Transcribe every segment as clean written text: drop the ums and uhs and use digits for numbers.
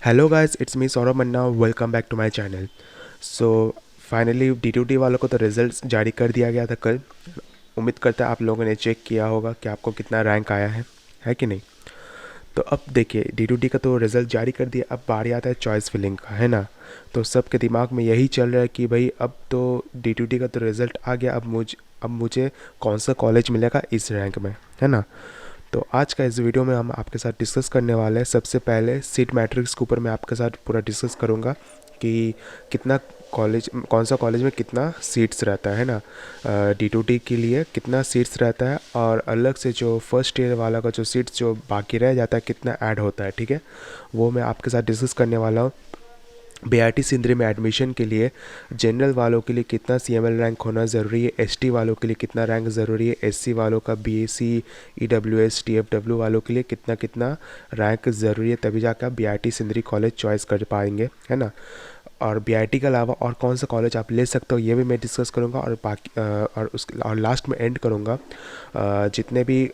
Hello guys, it's me Saurabh Manna. Welcome back to my channel. So finally D2D वालों को तो results जारी कर दिया गया था कल। उम्मीद करता है आप लोगों ने चेक किया होगा कि आपको कितना रैंक आया है कि नहीं। तो अब देखिए, D2D का तो रिज़ल्ट जारी कर दिया, अब बारी आता है चॉइस फिलिंग का, है ना। तो सबके दिमाग में यही चल रहा है कि भाई अब तो D2D का तो रिज़ल्ट आ गया, अब मुझे कौन सा कॉलेज मिलेगा इस रैंक में, है ना। तो आज का इस वीडियो में हम आपके साथ डिस्कस करने वाले हैं। सबसे पहले सीट मैट्रिक्स के ऊपर मैं आपके साथ पूरा डिस्कस करूँगा कि कितना कॉलेज, कौन सा कॉलेज में कितना सीट्स रहता है ना। D2D के लिए कितना सीट्स रहता है, और अलग से जो फर्स्ट ईयर वाला का जो सीट्स जो बाकी रह जाता है कितना ऐड होता है, ठीक है। वो मैं आपके साथ डिस्कस करने वाला हूँ। BIT सिंदरी में एडमिशन के लिए जनरल वालों के लिए कितना CML रैंक होना ज़रूरी है, ST वालों के लिए कितना रैंक ज़रूरी है, SC वालों का BSc EWS TFW वालों के लिए कितना कितना रैंक ज़रूरी है, तभी जाकर आप BIT सिंदरी कॉलेज चॉइस कर पाएंगे, है ना। और BIT के अलावा और कौन सा कॉलेज आप ले सकते हो ये भी मैं डिस्कस करूँगा, और बाकी और लास्ट में एंड करूँगा जितने भी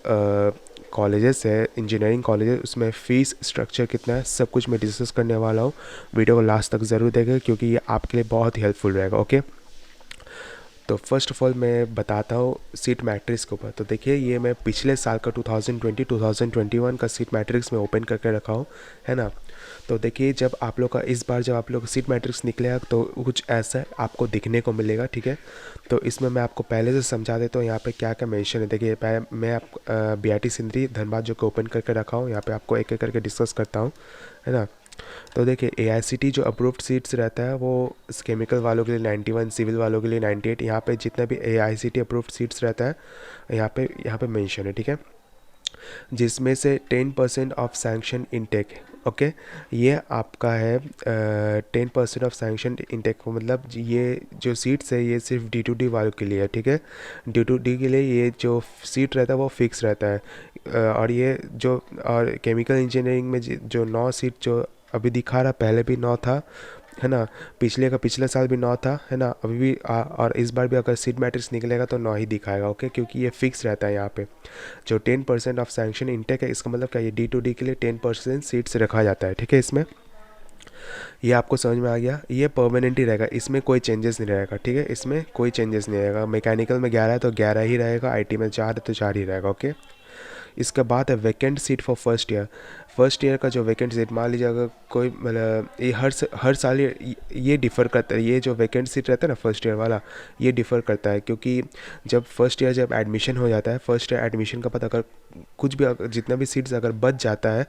कॉलेजेस है, इंजीनियरिंग कॉलेजेस, उसमें फ़ीस स्ट्रक्चर कितना है, सब कुछ मैं डिस्कस करने वाला हूँ। वीडियो को लास्ट तक ज़रूर देखें क्योंकि ये आपके लिए बहुत ही हेल्पफुल रहेगा। ओके, तो फर्स्ट ऑफ ऑल मैं बताता हूँ सीट मैट्रिक्स के ऊपर। तो देखिए, ये मैं पिछले साल का 2020-2021 का सीट मैट्रिक्स में ओपन करके रखा हूँ, है ना। तो देखिए, जब आप लोग का इस बार जब आप लोग का सीट मैट्रिक्स निकलेगा तो कुछ ऐसा आपको दिखने को मिलेगा, ठीक है। तो इसमें मैं आपको पहले से समझा देता हूँ यहाँ पे क्या क्या मेंशन है। देखिए, मैं आप BIT सिंदरी धनबाद जो कि ओपन करके रखा हूँ, यहाँ पे आपको एक एक करके डिस्कस करता हूँ, है ना। तो देखिए, AICT जो अप्रूव्ड सीट्स रहता है वो केमिकल वालों के लिए 91, सिविल वालों के लिए 98। यहाँ पे जितना भी AICT अप्रूव्ड सीट्स रहता है यहाँ पे मेंशन है, ठीक है। जिसमें से 10% ऑफ सैंक्शन इनटेक, ओके। ये आपका है 10% ऑफ सैंक्शन इनटेक को, मतलब ये जो सीट्स है ये सिर्फ D2D वालों के लिए है, ठीक है। D2D के लिए ये जो सीट रहता है वो फिक्स रहता है। और ये जो और केमिकल इंजीनियरिंग में जो 9 सीट जो अभी दिखा रहा, पहले भी 9 था, है ना। पिछले साल भी 9 था, है ना। अभी भी और इस बार भी अगर सीट मैट्रिक्स निकलेगा तो 9 ही दिखाएगा, ओके, क्योंकि ये फिक्स रहता है यहाँ पे। जो 10% ऑफ सैंक्शन इंटेक है, इसका मतलब क्या, ये D2D के लिए 10% सीट्स रखा जाता है, ठीक है। इसमें ये आपको समझ में आ गया, ये परमानेंट ही रहेगा, इसमें कोई चेंजेस नहीं रहेगा, ठीक है। इसमें कोई चेंजेस नहीं रहेगा। मैकेनिकल में 11 है तो 11 ही रहेगा, IT में 4 है तो 4 ही रहेगा, ओके। इसके बाद है vacant seat for first year का जो वैकेंट सीट, मान लीजिए अगर कोई, मतलब ये हर साल ये डिफ़र करता है। ये जो वैकेंट सीट रहता है ना फर्स्ट ईयर वाला, ये डिफ़र करता है क्योंकि जब फर्स्ट ईयर जब एडमिशन हो जाता है, फर्स्ट ईयर एडमिशन का पता, अगर कुछ भी जितना भी सीट्स अगर बच जाता है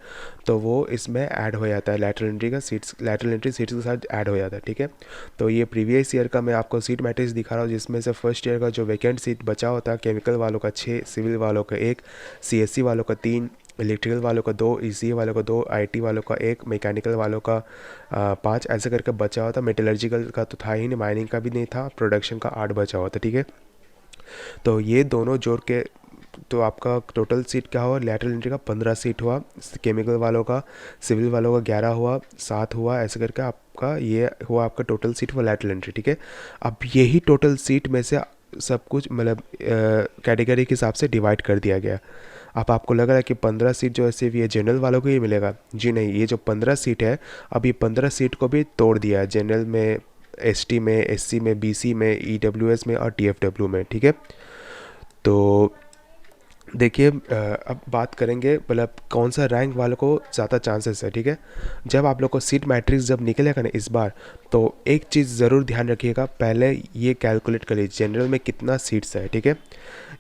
तो वो इसमें ऐड हो जाता है, लैटरल एंट्री सीट्स के साथ ऐड हो जाता है, ठीक है। तो ये प्रीवियस ईयर का मैं आपको सीट मैट्रिक्स दिखा रहा हूँ, जिसमें से फर्स्ट ईयर का जो वैकेंट सीट बचा होता है, केमिकल वालों का 6, सिविल वालों का 1, CSC वालों का 3, इलेक्ट्रिकल वालों का 2, ECE वालों का 2, IT वालों का 1, मैकेनिकल वालों का 5, ऐसे करके बचा होता। मेटलर्जिकल का तो था ही नहीं, माइनिंग का भी नहीं था, प्रोडक्शन का 8 बचा हुआ था, ठीक है। तो ये दोनों जोड़ के तो आपका टोटल सीट क्या हुआ, लैटरल एंट्री का 15 सीट हुआ, केमिकल वालों का, सिविल वालों का 11 हुआ, 7 हुआ, ऐसे करके आपका ये हुआ आपका टोटल सीट हुआ लैटरल एंट्री, ठीक है। अब यही टोटल सीट में से सब कुछ, मतलब कैटेगरी के हिसाब से डिवाइड कर दिया गया। अब आपको लग रहा है कि 15 सीट जो है सिर्फ ये जनरल वालों को ही मिलेगा। जी नहीं, ये जो 15 सीट है, अब ये 15 सीट को भी तोड़ दिया है, जनरल में, ST में, SC में, BC में, EWS में और TFW में, ठीक है। तो देखिए, अब बात करेंगे मतलब कौन सा रैंक वालों को ज़्यादा चांसेस है, ठीक है। जब आप लोग को सीट मैट्रिक्स जब निकलेगा ना इस बार, तो एक चीज़ ज़रूर ध्यान रखिएगा, पहले ये कैलकुलेट करिए जनरल में कितना सीट्स है, ठीक है।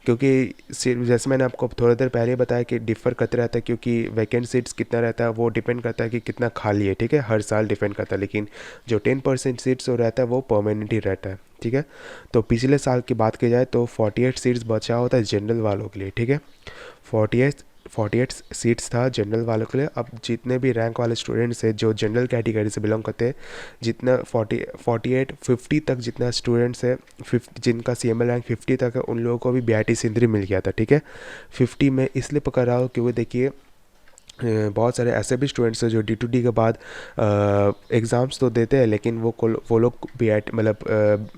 क्योंकि जैसे मैंने आपको थोड़ी देर पहले बताया कि डिफ़र करते रहता है, क्योंकि वैकेंट सीट्स कितना रहता है वो डिपेंड करता है कि कितना खाली है, ठीक है, हर साल डिपेंड करता है। लेकिन जो 10% सीट्स जो रहता है वो परमानेंट ही रहता है, ठीक है। तो पिछले साल की बात की जाए तो 48 सीट्स बचा होता है जनरल वालों के लिए, ठीक है। 48 48 सीट्स था जनरल वालों के लिए। अब जितने भी रैंक वाले स्टूडेंट्स हैं जो जनरल कैटेगरी से बिलोंग करते हैं, जितना 48 50 तक जितना स्टूडेंट्स है, 50 जिनका CML रैंक 50 तक है, उन लोगों को भी BIT सिंदरी मिल गया था, ठीक है। 50 में इसलिए पकड़ रहा हूँ क्योंकि देखिए, बहुत सारे ऐसे भी स्टूडेंट्स हैं जो D2D के बाद एग्ज़ाम्स तो देते हैं, लेकिन वो लोग मतलब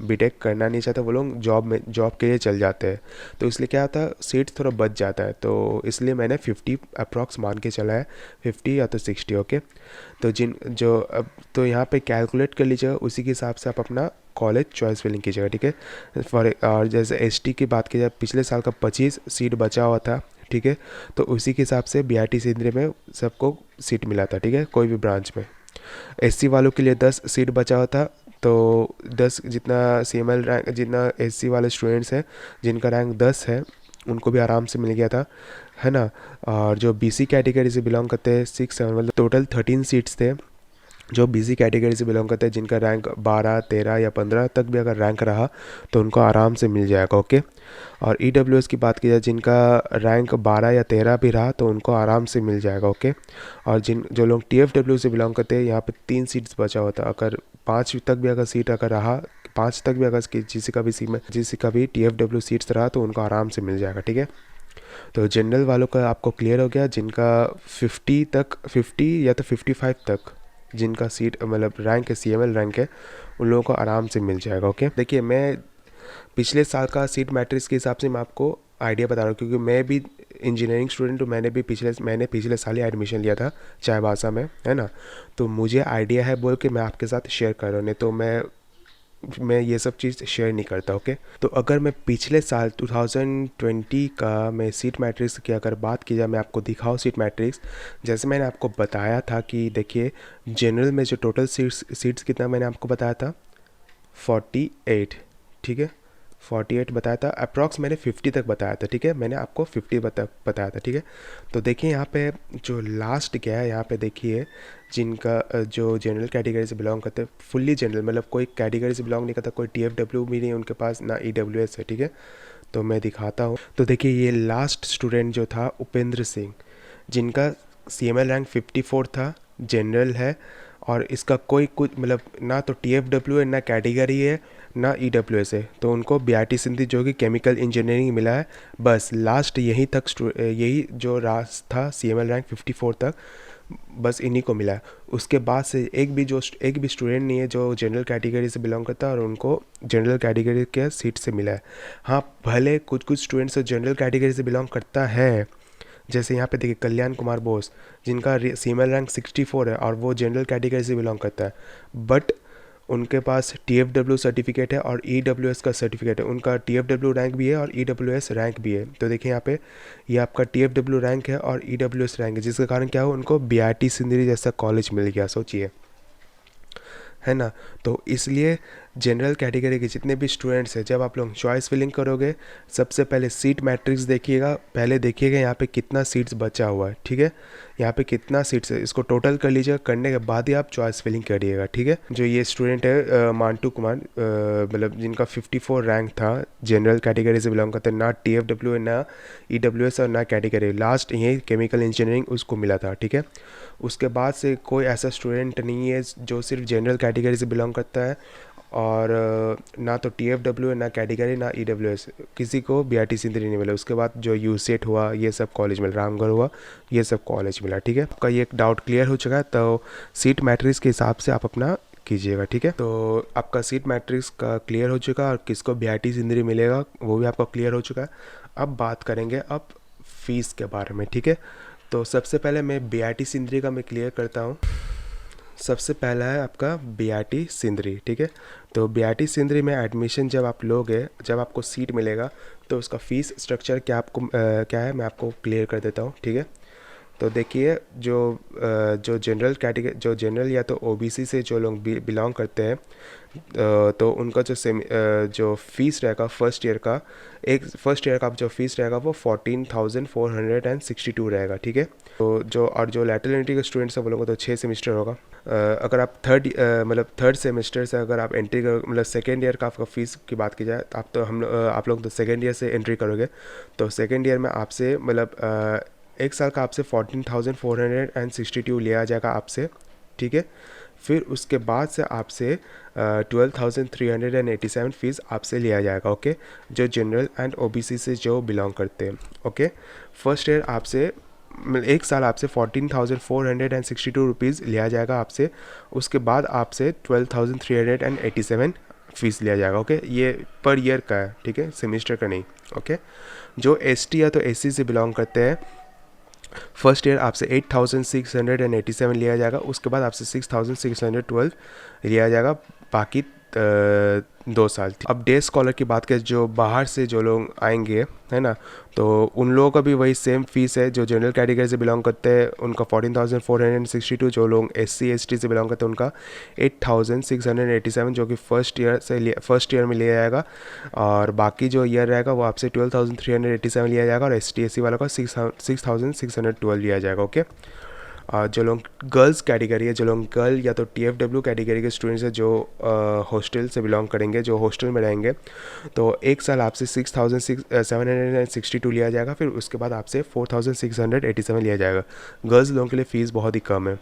बीटेक करना नहीं चाहते, वो लोग जॉब के लिए चल जाते हैं। तो इसलिए क्या होता है, सीट थोड़ा बच जाता है, तो इसलिए मैंने 50 अप्रॉक्स मान के चला है, 50 या तो 60। ओके, तो जिन जो अब तो यहाँ पे कैलकुलेट कर लीजिएगा, उसी के हिसाब से आप अपना कॉलेज चॉइस फिलिंग कीजिएगा, ठीक है। और जैसे एसटी की बात की जाए, पिछले साल का 25 सीट बचा हुआ था, ठीक है। तो उसी के हिसाब से BIT सिंधरी में सबको सीट मिला था, ठीक है, कोई भी ब्रांच में। SC वालों के लिए 10 सीट बचा हुआ था, तो 10 जितना CML रैंक, जितना SC वाले स्टूडेंट्स हैं जिनका रैंक 10 है, उनको भी आराम से मिल गया था, है ना। और जो BC कैटेगरी से बिलोंग करते हैं, 6 7 मतलब टोटल 13 सीट्स थे। जो BC कैटेगरी से बिलोंग करते हैं, जिनका रैंक 12 13 या 15 तक भी अगर रैंक रहा, तो उनको आराम से मिल जाएगा। ओके, और EWS की बात की जाए, जिनका रैंक 12 या 13 भी रहा, तो उनको आराम से मिल जाएगा। ओके, और जो लोग TFW से बिलोंग करते हैं, यहाँ पे 3 सीट्स बचा हुआ था, अगर 5 तक भी अगर सीट अगर रहा, 5 तक भी अगर किसी का भी TFW सीट्स रहा, तो उनको आराम से मिल जाएगा, ठीक है। तो जनरल वालों का आपको क्लियर हो गया, जिनका 50 या तो 55 तक जिनका सीट मतलब रैंक है, CML रैंक है, उन लोगों को आराम से मिल जाएगा। ओके, देखिए मैं पिछले साल का सीट मैट्रिक्स के हिसाब से मैं आपको आइडिया बता रहा हूँ, क्योंकि मैं भी इंजीनियरिंग स्टूडेंट हूँ, मैंने पिछले साल ही एडमिशन लिया था चाईबासा में, है ना। तो मुझे आइडिया है बोल के मैं आपके साथ शेयर कर रहा हूँ, नहीं तो मैं ये सब चीज़ शेयर नहीं करता। ओके, तो अगर मैं पिछले साल 2020 का मैं सीट मैट्रिक्स की अगर बात की जाए, मैं आपको दिखाऊँ सीट मैट्रिक्स। जैसे मैंने आपको बताया था कि देखिए, जनरल में जो टोटल सीट्स कितना मैंने आपको बताया था, 48, ठीक है, 48 बताया था। अप्रॉक्स मैंने 50 तक बताया था, ठीक है, मैंने आपको 50 बताया था, ठीक है। तो देखिए यहाँ पे जो लास्ट क्या है, यहाँ पे देखिए जिनका जो जनरल कैटेगरी से बिलोंग करते हैं, फुल्ली जनरल मतलब कोई कैटेगरी से बिलोंग नहीं करता, कोई TFW भी नहीं उनके पास, ना EWS है, ठीक है। तो मैं दिखाता हूँ, तो देखिए ये लास्ट स्टूडेंट जो था उपेंद्र सिंह, जिनका CML रैंक 54 था, जनरल है, और इसका कोई कुछ मतलब ना तो TFW है, ना कैटेगरी है, ना EWS है, तो उनको BIT सिंधी जो कि केमिकल इंजीनियरिंग मिला है। बस लास्ट यही जो रास था CML रैंक 54 तक, बस इन्हीं को मिला है। उसके बाद से एक भी स्टूडेंट नहीं है जो जनरल कैटेगरी से बिलोंग करता है और उनको जनरल कैटेगरी के सीट से मिला है। हाँ, भले कुछ स्टूडेंट्स जनरल कैटेगरी से बिलोंग करता है, जैसे यहाँ पे देखिए कल्याण कुमार बोस, जिनका CML रैंक 64 है और वो जनरल कैटेगरी से बिलोंग करता है, बट उनके पास TFW सर्टिफिकेट है और EWS का सर्टिफिकेट है। उनका TFW रैंक भी है और EWS रैंक भी है। तो देखिए यहाँ पे ये आपका TFW रैंक है और EWS रैंक है, जिसके कारण क्या हो, उनको BIT सिंधरी जैसा कॉलेज मिल गया, सोचिए, है ना। तो इसलिए जनरल कैटेगरी के जितने भी स्टूडेंट्स हैं, जब आप लोग चॉइस फिलिंग करोगे, सबसे पहले सीट मैट्रिक्स देखिएगा, पहले देखिएगा यहाँ पे कितना सीट्स बचा हुआ है, ठीक है। यहाँ पे कितना सीट्स है, इसको टोटल कर लीजिएगा, करने के बाद ही आप चॉइस फिलिंग करिएगा, ठीक है। जो ये स्टूडेंट है मांटू कुमार, मतलब जिनका 54 रैंक था, जनरल कैटेगरी से बिलोंग करते हैं, ना TFW है, ना EWS और ना कैटेगरी, लास्ट यही केमिकल इंजीनियरिंग उसको मिला था, ठीक है। उसके बाद से कोई ऐसा स्टूडेंट नहीं है जो सिर्फ जनरल कैटेगरी से बिलोंग करता है, और ना तो TFW है, ना कैटेगरी, ना EWS, किसी को BIT सिंधरी नहीं मिला। उसके बाद जो USET हुआ, ये सब कॉलेज मिला, रामगढ़ हुआ, ये सब कॉलेज मिला, ठीक है। आपका ये एक डाउट क्लियर हो चुका है, तो सीट मैट्रिक्स के हिसाब से आप अपना कीजिएगा, ठीक है। तो आपका सीट मैट्रिक्स का क्लियर हो चुका है और किसको BIT सिंधरी मिलेगा वो भी आपका क्लियर हो चुका है। अब बात करेंगे अब फीस के बारे में, ठीक है। तो सबसे पहले मैं BIT सिंधरी का मैं क्लियर करता हूँ। सबसे पहला है आपका BIT सिंधरी, ठीक है। तो BIT सिंधरी में एडमिशन जब आप लोगे, जब आपको सीट मिलेगा, तो उसका फ़ीस स्ट्रक्चर क्या है, मैं आपको क्लियर कर देता हूँ, ठीक है। तो देखिए जो जनरल या तो OBC से जो लोग बिलोंग करते हैं, तो उनका जो फीस रहेगा फर्स्ट ईयर का जो फीस रहेगा वो 14,462 रहेगा, ठीक है। तो जो लैटरल एंट्री के स्टूडेंट्स हैं वो लोगों को तो 6 सेमेस्टर होगा। अगर आप थर्ड सेमेस्टर से अगर आप एंट्री कर मतलब सेकेंड ईयर का आपका फ़ीस की बात की जाए, तो आप लोग तो सेकेंड ईयर से एंट्री करोगे, तो सेकेंड ईयर में आपसे एक साल का आपसे 14,462 लिया जाएगा आपसे, ठीक है। फिर उसके बाद से आपसे 12,387 फीस आपसे लिया जाएगा, ओके, जो जनरल एंड OBC से जो बिलोंग करते हैं, ओके। फर्स्ट ईयर आपसे एक साल आपसे 14,462 रुपीज़ लिया जाएगा आपसे। उसके बाद आपसे 12,387 फ़ीस लिया जाएगा। ओके, ये पर ईयर का है, ठीक है, सेमिस्टर का नहीं। ओके, जो एसटी या तो एससी से बिलोंग करते हैं, फर्स्ट ईयर आपसे 8,687 लिया जाएगा। उसके बाद आपसे 6,612 लिया जाएगा, बाकी 2 साल। अब डे स्कॉलर की बात करें, जो बाहर से जो लोग आएंगे, है ना, तो उन लोगों का भी वही सेम फीस है। जो जनरल कैटेगरी से बिलोंग करते हैं उनका 14,462, जो लोग SC ST से बिलोंग करते हैं उनका 8,687, जो कि फर्स्ट ईयर में लिया जाएगा। और बाकी जो ईयर रहेगा वो आपसे 12,387 लिया जाएगा, और ST SC वालों का 6,612 लिया जाएगा। ओके, जो लोग गर्ल्स कैटेगरी है, जो लोग गर्ल या तो TFW कैटेगरी के स्टूडेंट्स हैं, जो हॉस्टल से बिलोंग करेंगे, जो हॉस्टल में रहेंगे, तो एक साल आपसे 6,762 लिया जाएगा। फिर उसके बाद आपसे 4,687 लिया जाएगा। गर्ल्स लोगों के लिए फ़ीस बहुत ही कम है।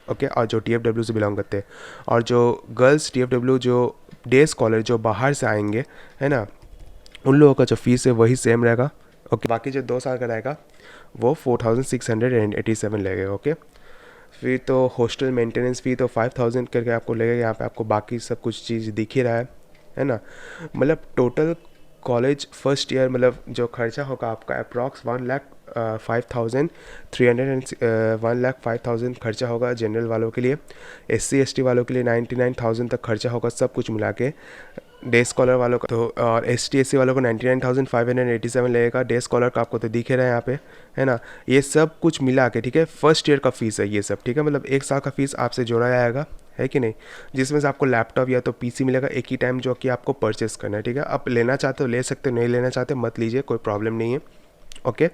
ओके, और जो TFW से बिलोंग करते हैं, और जो गर्ल्स TFW जो डे स्कॉलर जो बाहर से आएंगे, है ना, उन लोगों का जो फ़ीस है वही सेम रहेगा। ओके, बाकी जो 2 साल का रहेगा वो 4,687 लगेगा। ओके, फिर तो हॉस्टल मेंटेनेंस फ़ी तो 5,000 करके आपको लगेगा। यहाँ पे आपको बाकी सब कुछ चीज़ दिख ही रहा है ना। मतलब टोटल कॉलेज फर्स्ट ईयर मतलब जो खर्चा होगा आपका अप्रॉक्स 1,05,000 खर्चा होगा जनरल वालों के लिए। SC ST वालों के लिए 99,000 तक खर्चा होगा, सब कुछ मिला के। डे स्कॉलर वालों का तो, और ST SC वालों को 99,587 लगेगा। डे स्कॉलर का आपको तो दिख रहा है यहाँ पे, है ना। ये सब कुछ मिला के, ठीक है, फर्स्ट ईयर का फ़ीस है ये सब, ठीक है। मतलब एक साल का फ़ीस आपसे जोड़ा जाएगा, है कि नहीं, जिसमें से आपको लैपटॉप या तो PC मिलेगा एक ही टाइम, जो कि आपको परचेस करना है, ठीक है। आप लेना चाहते हो ले सकते हो, नहीं लेना चाहते मत लीजिए, कोई प्रॉब्लम नहीं है। ओके,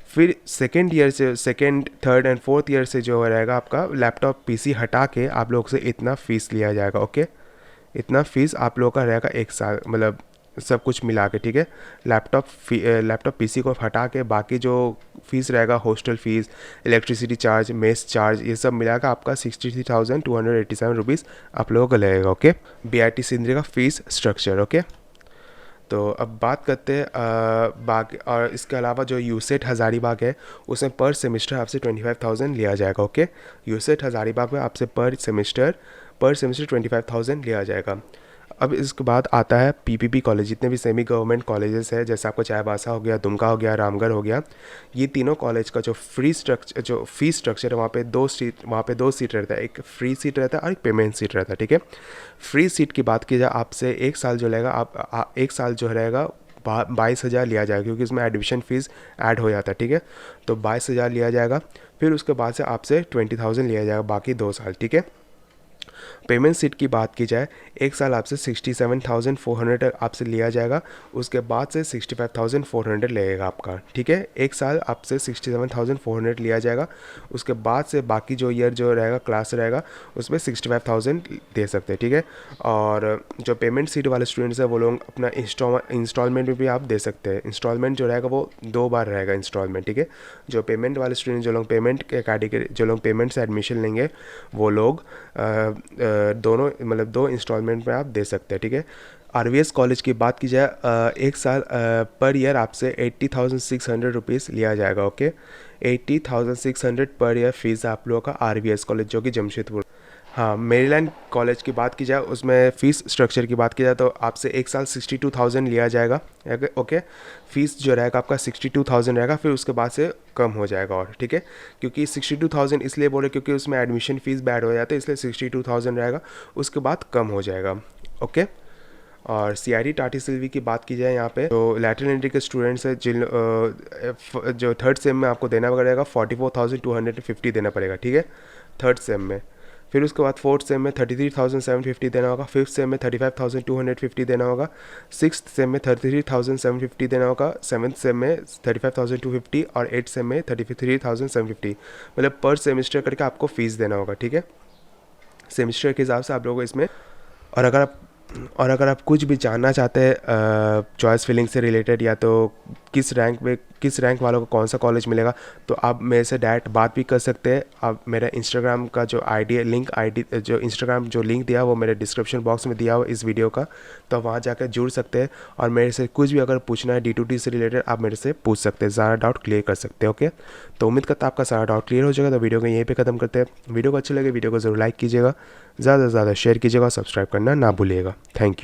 फिर second third and fourth year से जो रहेगा आपका लैपटॉप PC हटा के आप लोग से इतना फ़ीस लिया जाएगा। ओके, इतना फ़ीस आप लोगों का रहेगा एक साल, मतलब सब कुछ मिला के, ठीक है। लैपटॉप PC को हटा के बाकी जो फीस रहेगा, hostel fees, electricity charge, mess charge, ये सब मिला के आपका 63,287 रुपीज़ आप लोगों को लगेगा। ओके, BIT सिंदरी का फ़ीस स्ट्रक्चर। ओके, तो अब बात करते हैं बाकी, और इसके अलावा जो यूसेट हज़ारीबाग है उसमें पर सेमेस्टर आपसे 25,000 लिया जाएगा। ओके, यूसेट हज़ारीबाग में आपसे पर सेमेस्टर 25,000 लिया जाएगा। अब इसके बाद आता है PPP कॉलेज। जितने भी सेमी गवर्नमेंट कॉलेजेस हैं, जैसे आपको चाईबासा हो गया, दुमका हो गया, रामगढ़ हो गया, ये तीनों कॉलेज का जो फीस स्ट्रक्चर है, वहाँ पे दो सीट रहता है। एक फ्री सीट रहता है और एक पेमेंट सीट रहता है, ठीक है। फ्री सीट की बात की जाए, आपसे एक साल जो रहेगा, एक साल जो रहेगा 22,000 लिया जाएगा, क्योंकि इसमें एडमिशन फ़ीस ऐड हो जाता है, ठीक है। तो 22,000 लिया जाएगा। फिर उसके बाद से आपसे 20,000 लिया जाएगा बाकी 2 साल, ठीक है। पेमेंट सीट की बात की जाए, एक साल आपसे 67,400 आपसे लिया जाएगा। उसके बाद से 65,400 लगेगा आपका, ठीक है। एक साल आपसे 67,400 लिया जाएगा। उसके बाद से बाकी जो ईयर जो रहेगा क्लास रहेगा उसमें 65,000 दे सकते हैं, ठीक है। और जो पेमेंट सीट वाले स्टूडेंट्स हैं वो लोग अपना इंस्टॉलमेंट में भी आप दे सकते हैं। इंस्टॉलमेंट जो रहेगा वो 2 बार रहेगा इंस्टॉलमेंट, ठीक है। जो पेमेंट वाले स्टूडेंट जो लोग पेमेंट के कैटेगरी जो लोग पेमेंट से एडमिशन लेंगे वो लोग दोनों मतलब 2 इंस्टॉलमेंट में आप दे सकते हैं, ठीक है। RVS कॉलेज की बात की जाए, एक साल पर ईयर आपसे 80,600 रुपीज़ लिया जाएगा। ओके, 80,600 पर ईयर फीस आप लोगों का RVS कॉलेज, जो कि जमशेदपुर। हाँ, मेरीलैंड कॉलेज की बात की जाए, उसमें फ़ीस स्ट्रक्चर की बात की जाए तो आपसे एक साल 62,000 लिया जाएगा। ओके, फ़ीस जो रहेगा आपका 62,000 रहेगा। फिर उसके बाद से कम हो जाएगा, और ठीक है, क्योंकि 62,000 इसलिए बोले क्योंकि उसमें एडमिशन फ़ीस बैड हो जाता है, इसलिए 62,000 रहेगा। उसके बाद कम हो जाएगा। ओके, और CIT टाटी सिल्वी की बात की जाए, यहाँ पे जो लैटरल एंट्री के स्टूडेंट्स हैं जो थर्ड सेम में आपको देना पड़ेगा 44,250 देना पड़ेगा, ठीक है, थर्ड सेम में। फिर उसके बाद फोर्थ सेम में 33,750 देना होगा। फिफ्थ सेम में 35,250 देना होगा। सिक्स्थ सेम में 33,750 देना होगा। सेवन्थ सेम में 35,250 और एट्थ सेम में 33,750, मतलब पर सेमेस्टर करके आपको फ़ीस देना होगा, ठीक है, सेमेस्टर के हिसाब से आप लोगों को इसमें। और अगर आप और अगर आप कुछ भी जानना चाहते हैं चॉइस फिलिंग से रिलेटेड, या तो किस रैंक वालों को कौन सा कॉलेज मिलेगा, तो आप मेरे से डायरेक्ट बात भी कर सकते हैं। आप मेरा इंस्टाग्राम का जो आईडी लिंक आईडी जो इंस्टाग्राम जो लिंक दिया वो मेरे डिस्क्रिप्शन बॉक्स में दिया हुआ इस वीडियो का, तो वहाँ जाकर जुड़ सकते हैं। और मेरे से कुछ भी अगर पूछना है D2T से रिलेटेड, आप मेरे से पूछ सकते हैं, सारा डाउट क्लियर कर सकते हैं। ओके, तो उम्मीद करता आपका सारा डाउट क्लियर हो जाएगा। तो वीडियो को यहीं पे ख़त्म करते हैं। वीडियो को अच्छी लगे वीडियो को ज़रूर लाइक कीजिएगा, ज़्यादा से ज़्यादा शेयर कीजिएगा और सब्सक्राइब करना ना भूलिएगा। Thank you.